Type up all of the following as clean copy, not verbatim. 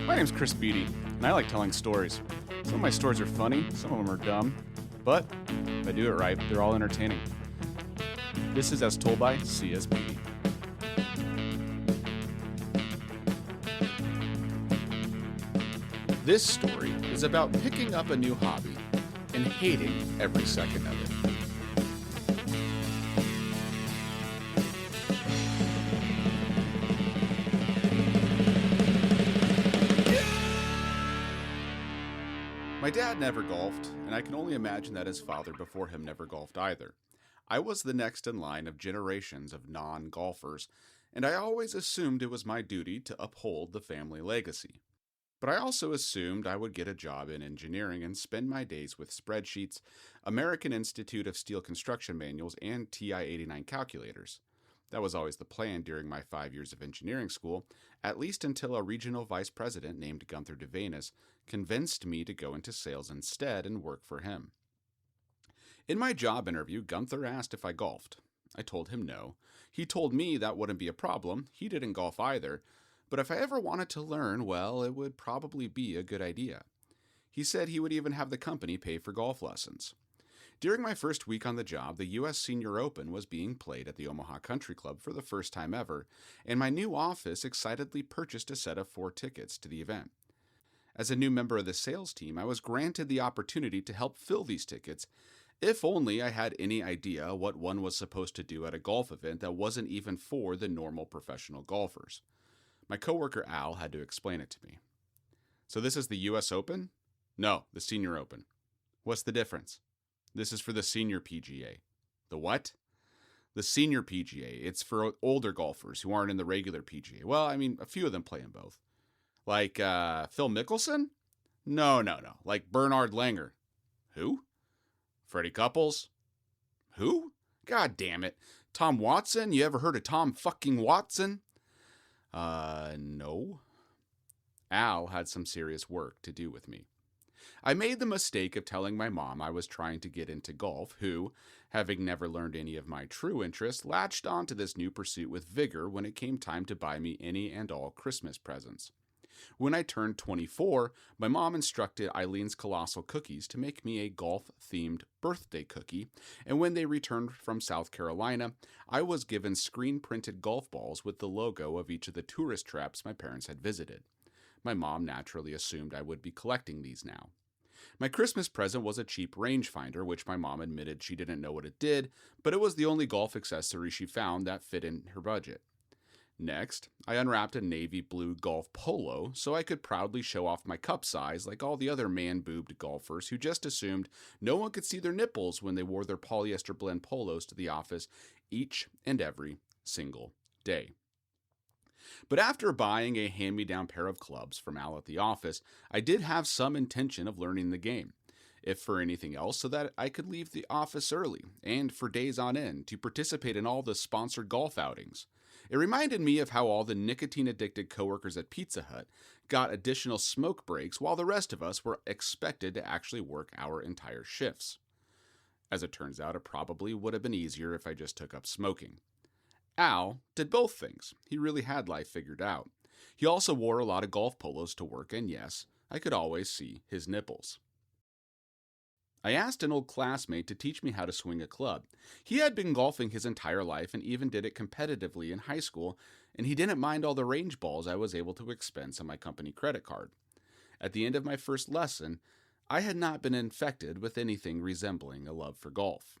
My name's Chris Beaty, and I like telling stories. Some of my stories are funny, some of them are dumb, but if I do it right, they're all entertaining. This is As Told by C.S. Beaty. This story is about picking up a new hobby and hating every second of it. My dad never golfed, and I can only imagine that his father before him never golfed either. I was the next in line of generations of non-golfers, and I always assumed it was my duty to uphold the family legacy. But I also assumed I would get a job in engineering and spend my days with spreadsheets, American Institute of Steel construction manuals, and TI-89 calculators. That was always the plan during my 5 years of engineering school, at least until a regional vice president named Guenther Dziuvenis convinced me to go into sales instead and work for him. In my job interview, Guenther asked if I golfed. I told him no. He told me that wouldn't be a problem. He didn't golf either. But if I ever wanted to learn, well, it would probably be a good idea. He said he would even have the company pay for golf lessons. During my first week on the job, the U.S. Senior Open was being played at the Omaha Country Club for the first time ever, and my new office excitedly purchased a set of 4 tickets to the event. As a new member of the sales team, I was granted the opportunity to help fill these tickets, if only I had any idea what one was supposed to do at a golf event that wasn't even for the normal professional golfers. My coworker Al had to explain it to me. So this is the U.S. Open? No, the Senior Open. What's the difference? This is for the Senior PGA. The what? The Senior PGA. It's for older golfers who aren't in the regular PGA. Well, I mean, a few of them play in both. Like Phil Mickelson? No. Like Bernard Langer. Who? Freddie Couples? Who? God damn it. Tom Watson? You ever heard of Tom fucking Watson? No. Al had some serious work to do with me. I made the mistake of telling my mom I was trying to get into golf, who, having never learned any of my true interests, latched onto this new pursuit with vigor when it came time to buy me any and all Christmas presents. When I turned 24, my mom instructed Eileen's Colossal Cookies to make me a golf-themed birthday cookie, and when they returned from South Carolina, I was given screen-printed golf balls with the logo of each of the tourist traps my parents had visited. My mom naturally assumed I would be collecting these now. My Christmas present was a cheap rangefinder, which my mom admitted she didn't know what it did, but it was the only golf accessory she found that fit in her budget. Next, I unwrapped a navy blue golf polo so I could proudly show off my cup size like all the other man-boobed golfers who just assumed no one could see their nipples when they wore their polyester blend polos to the office each and every single day. But after buying a hand-me-down pair of clubs from Al at the office, I did have some intention of learning the game, if for anything else so that I could leave the office early, and for days on end, to participate in all the sponsored golf outings. It reminded me of how all the nicotine-addicted coworkers at Pizza Hut got additional smoke breaks while the rest of us were expected to actually work our entire shifts. As it turns out, it probably would have been easier if I just took up smoking. Al did both things. He really had life figured out. He also wore a lot of golf polos to work, and yes, I could always see his nipples. I asked an old classmate to teach me how to swing a club. He had been golfing his entire life and even did it competitively in high school, and he didn't mind all the range balls I was able to expense on my company credit card. At the end of my first lesson, I had not been infected with anything resembling a love for golf.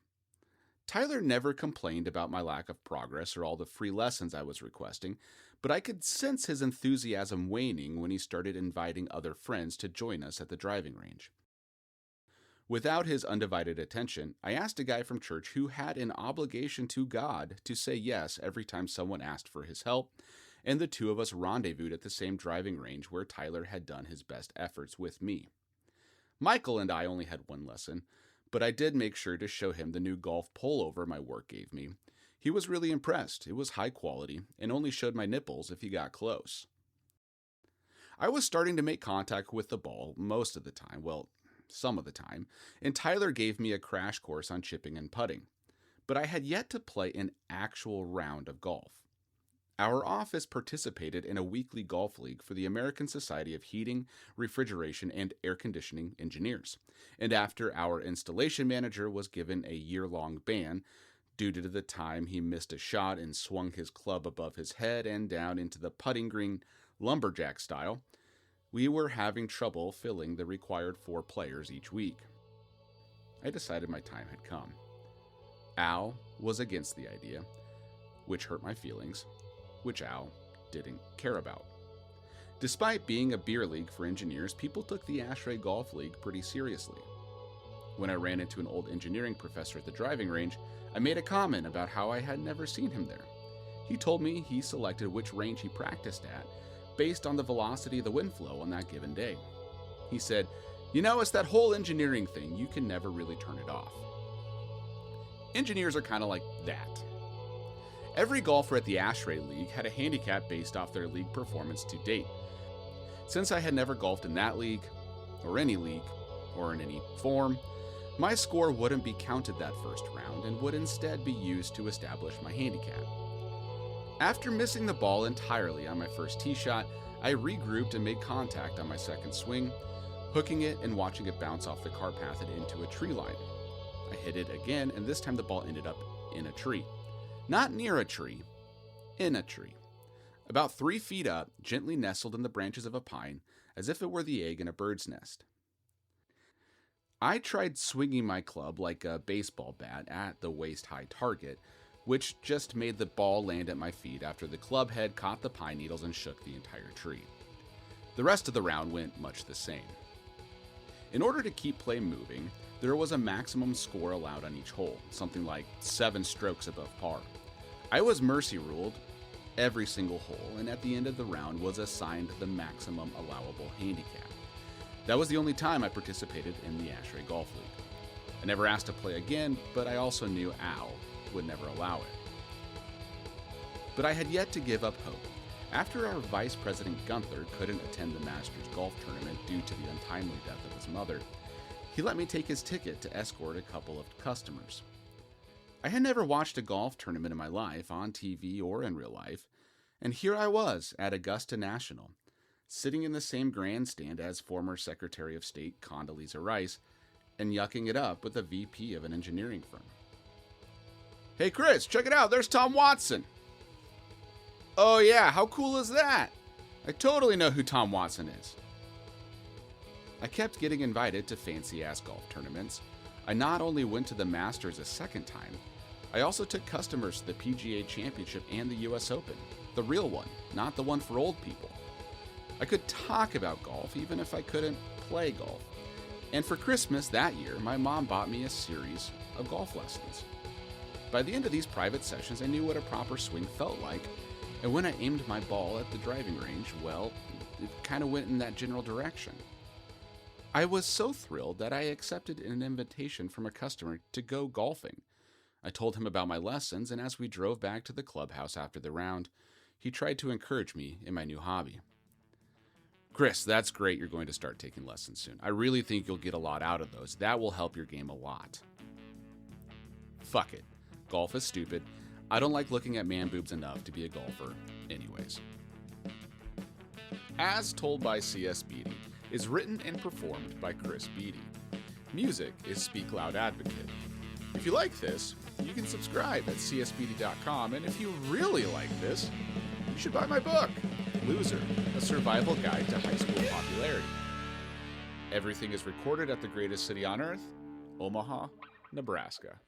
Tyler never complained about my lack of progress or all the free lessons I was requesting, but I could sense his enthusiasm waning when he started inviting other friends to join us at the driving range. Without his undivided attention, I asked a guy from church who had an obligation to God to say yes every time someone asked for his help, and the two of us rendezvoused at the same driving range where Tyler had done his best efforts with me. Michael and I only had one lesson, but I did make sure to show him the new golf pullover my work gave me. He was really impressed. It was high quality and only showed my nipples if he got close. I was starting to make contact with the ball most of the time, well, some of the time, and Tyler gave me a crash course on chipping and putting. But I had yet to play an actual round of golf. Our office participated in a weekly golf league for the American Society of Heating, Refrigeration, and Air Conditioning Engineers, and after our installation manager was given a year-long ban due to the time he missed a shot and swung his club above his head and down into the putting green lumberjack style, we were having trouble filling the required 4 players each week. I decided my time had come. Al was against the idea, which hurt my feelings, which Al didn't care about. Despite being a beer league for engineers, people took the ASHRAE Golf League pretty seriously. When I ran into an old engineering professor at the driving range, I made a comment about how I had never seen him there. He told me he selected which range he practiced at based on the velocity of the wind flow on that given day. He said, "You know, it's that whole engineering thing, you can never really turn it off." Engineers are kind of like that. Every golfer at the ASHRAE League had a handicap based off their league performance to date. Since I had never golfed in that league, or in any form, my score wouldn't be counted that first round and would instead be used to establish my handicap. After missing the ball entirely on my first tee shot, I regrouped and made contact on my second swing, hooking it and watching it bounce off the car path and into a tree line. I hit it again, and this time the ball ended up in a tree. Not near a tree, in a tree. About 3 feet up, gently nestled in the branches of a pine, as if it were the egg in a bird's nest. I tried swinging my club like a baseball bat at the waist-high target, which just made the ball land at my feet after the club head caught the pine needles and shook the entire tree. The rest of the round went much the same. In order to keep play moving, there was a maximum score allowed on each hole, something like 7 strokes above par. I was mercy ruled every single hole, and at the end of the round was assigned the maximum allowable handicap. That was the only time I participated in the ASHRAE Golf League. I never asked to play again, but I also knew Al would never allow it. But I had yet to give up hope. After our vice president Guenther couldn't attend the Masters golf tournament due to the untimely death of his mother, he let me take his ticket to escort a couple of customers. I had never watched a golf tournament in my life, on TV or in real life, and here I was at Augusta National, sitting in the same grandstand as former Secretary of State Condoleezza Rice, and yucking it up with a VP of an engineering firm. "Hey Chris, check it out, there's Tom Watson!" "Oh yeah, how cool is that? I totally know who Tom Watson is." I kept getting invited to fancy-ass golf tournaments. I not only went to the Masters a second time, I also took customers to the PGA Championship and the US Open. The real one, not the one for old people. I could talk about golf even if I couldn't play golf. And for Christmas that year, my mom bought me a series of golf lessons. By the end of these private sessions, I knew what a proper swing felt like, and when I aimed my ball at the driving range, well, it kind of went in that general direction. I was so thrilled that I accepted an invitation from a customer to go golfing. I told him about my lessons, and as we drove back to the clubhouse after the round, he tried to encourage me in my new hobby. "Chris, that's great you're going to start taking lessons soon. I really think you'll get a lot out of those. That will help your game a lot." Fuck it. Golf is stupid. I don't like looking at man boobs enough to be a golfer anyways. As Told by C.S. Beaty is written and performed by Chris Beaty. Music is Speak Loud Advocate. If you like this, you can subscribe at csbeaty.com, and if you really like this, you should buy my book, Loser, A Survival Guide to High School Popularity. Everything is recorded at the greatest city on earth, Omaha, Nebraska.